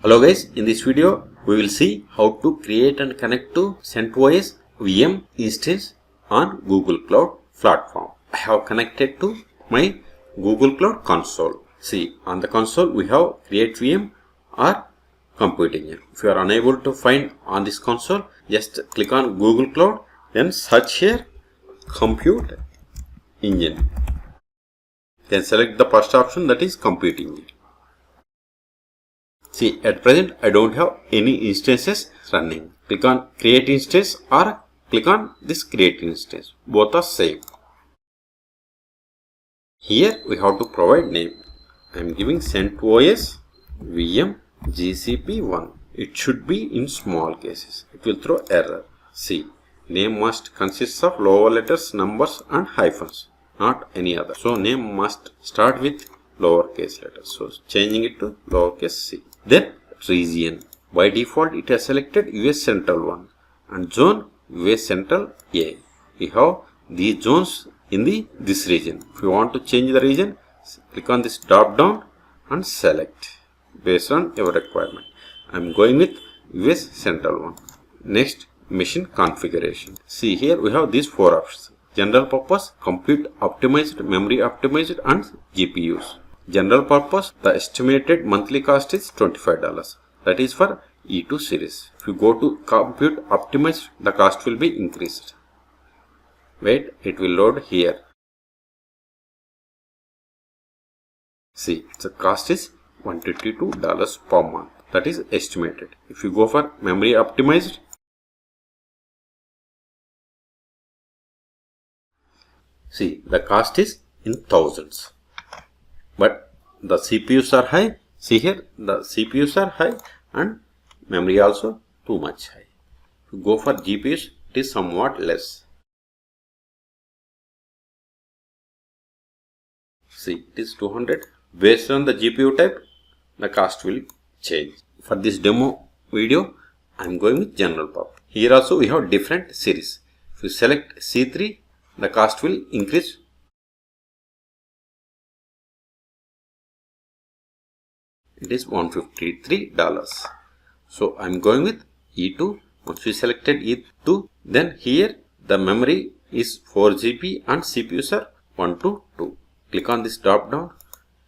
Hello guys, in this video we will see how to create and connect to CentOS VM instance on Google Cloud platform. I have connected to my Google Cloud console. See, on the console we have create VM or compute engine. If you are unable to find on this console, just click on Google Cloud, then search here compute engine. Then select the first option, that is compute engine. See, at present I don't have any instances running. Click on create instance or click on this create instance. Both are same. Here we have to provide name. I am giving CentOS VM GCP 1. It should be in small cases. It will throw error. See, name must consist of lower letters, numbers and hyphens, not any other. So name must start with lowercase letters. So changing it to lowercase c. Then region. By default it has selected US Central 1 and zone US Central A. We have these zones in this region. If you want to change the region, click on this drop down and select based on your requirement. I am going with US Central 1. Next, machine configuration. See, here we have these four options: general purpose, compute optimized, memory optimized and GPUs. General purpose, the estimated monthly cost is $25. That is for E2 series. If you go to compute optimized, the cost will be increased. Wait, it will load here. See, the cost is $122 per month. That is estimated. If you go for memory optimized, see, the cost is in thousands. But the CPUs are high. See here, the CPUs are high and memory also too much high. If you go for GPUs, it is somewhat less. See, it is 200. Based on the GPU type, the cost will change. For this demo video, I am going with general purpose. Here also we have different series. If you select C3, the cost will increase. It is $153. So I am going with E2. Once we selected E2, then here the memory is 4 GB and CPUs are 1 to 2. Click on this drop down.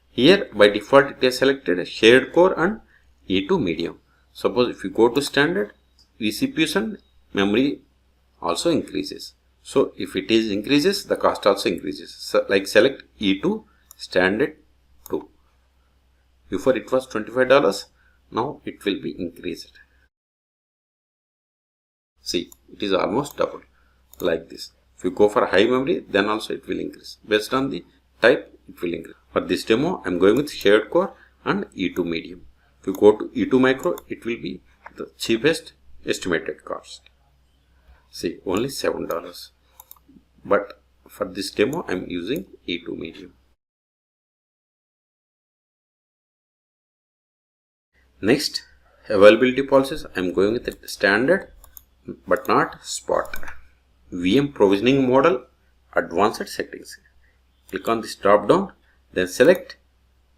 Here by default it is selected shared core and E2 medium. Suppose if you go to standard, CPUs and memory also increases. So if it is increases, the cost also increases. So like select E2 standard 2. Before it was $25, now it will be increased. See, it is almost double like this. If you go for high memory, then also it will increase. Based on the type, it will increase. For this demo, I am going with shared core and E2 medium. If you go to E2 micro, it will be the cheapest estimated cost. See, only $7. But for this demo, I am using E2 medium. Next, availability policies. I am going with the standard but not spot. VM provisioning model, advanced settings. Click on this drop down, then select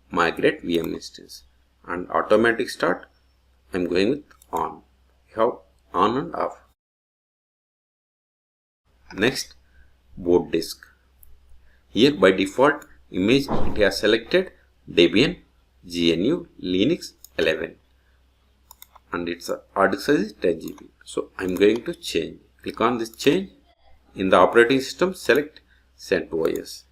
migrate VM instance and automatic start. I am going with on. You have on and off. Next, boot disk. Here by default image it has selected Debian GNU Linux 11 and its hard disk size is 10 GB. So I am going to change. Click on this change. In the operating system, select CentOS.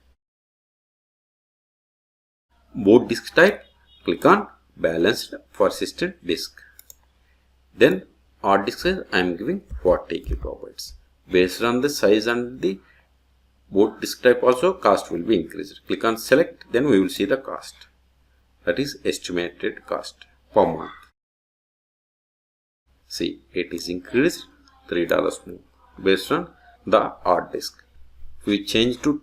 Boot disk type, click on balanced persistent disk. Then hard disk size I am giving 40 GB. Based on the size and the boot disk type also, cost will be increased. Click on select, then we will see the cost. That is estimated cost per month. See, it is increased $3 more based on the hard disk. If we change to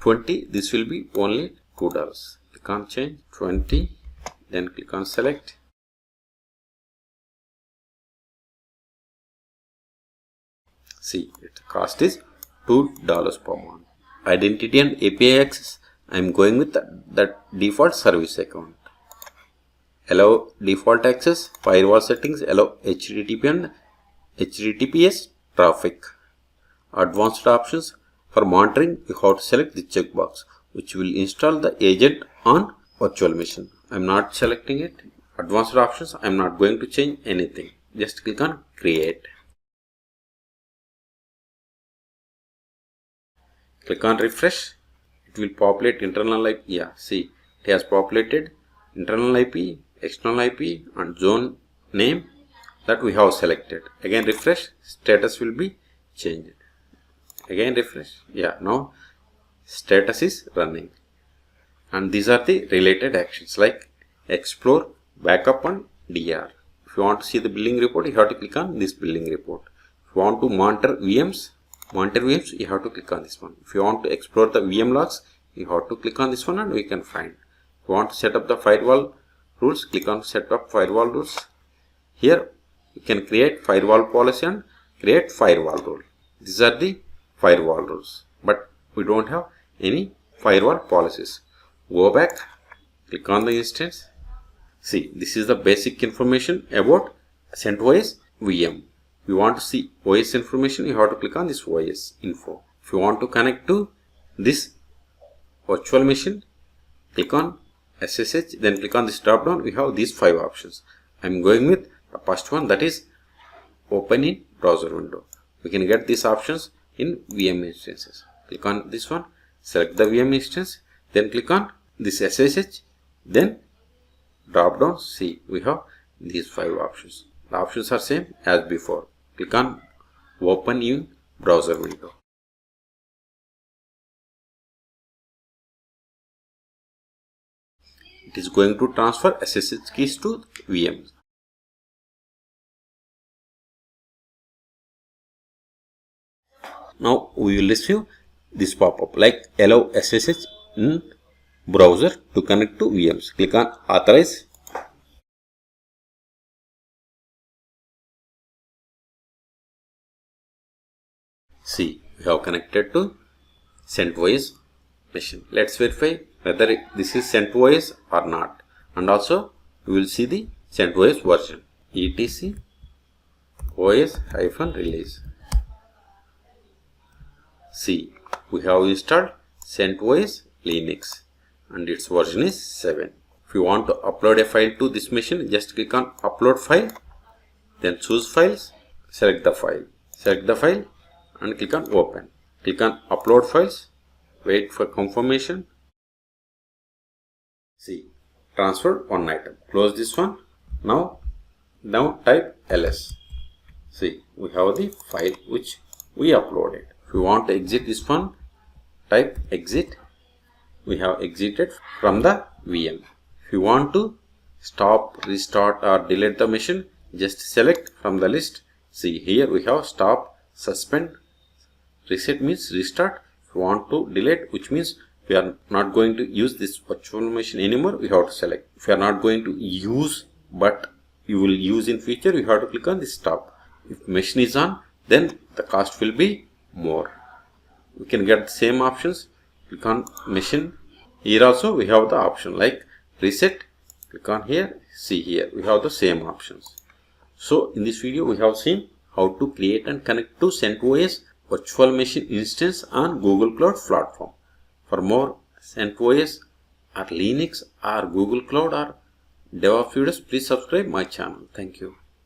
20, this will be only $2. Click on change 20, then click on select. See, its cost is $2 per month. Identity and API access, I am going with that default service account. allow default access, firewall settings, allow HTTP and HTTPS traffic. Advanced options. For monitoring, you have to select the checkbox, which will install the agent on virtual machine. I am not selecting it. Advanced options, I am not going to change anything. Just click on create. Click on refresh. It will populate internal IP. Yeah, see, it has populated internal IP, external IP and zone name that we have selected. Again refresh, status will be changed. Again refresh. Yeah, now status is running. And these are the related actions like explore, backup and DR. If you want to see the billing report, you have to click on this billing report. If you want to monitor VMs, you have to click on this one. If you want to explore the VM logs, you have to click on this one and we can find. If you want to set up the firewall rules, click on set up firewall rules. Here you can create firewall policy and create firewall rule. These are the firewall rules, but we don't have any firewall policies. Go back, click on the instance. See, this is the basic information about CentOS VM. If you want to see OS information, you have to click on this OS info. If you want to connect to this virtual machine, click on SSH, then click on this drop down. We have these 5 options. I am going with the first one, that is open in browser window. We can get these options in VM instances. Click on this one, select the VM instance, then click on this SSH, then drop down. See, we have these 5 options. The options are same as before. Click on open in browser window. It is going to transfer SSH keys to VM. Now we will receive this pop-up like allow SSH in browser to connect to VMs. Click on authorize. See, we have connected to CentOS machine. Let's verify whether this is CentOS or not. And also we will see the CentOS version. etc os-release. See, we have installed CentOS Linux and its version is 7. If you want to upload a file to this machine, just click on upload file, then choose files, select the file and click on open. Click on upload files, wait for confirmation. See, transferred one item. Close this one. Now type ls. See, we have the file which we uploaded. If you want to exit this one, type exit. We have exited from the VM. If you want to stop, restart or delete the machine, just select from the list. See, here we have stop, suspend, reset means restart. If you want to delete, which means we are not going to use this virtual machine anymore, we have to select. If you are not going to use but you will use in future, you have to click on this stop. If machine is on, then the cost will be more. We can get the same options. Click on machine. Here also we have the option like reset. Click on here. See, here we have the same options. So in this video we have seen how to create and connect to CentOS virtual machine instance on Google Cloud platform. For more CentOS or Linux or Google Cloud or DevOps videos, please subscribe my channel. Thank you.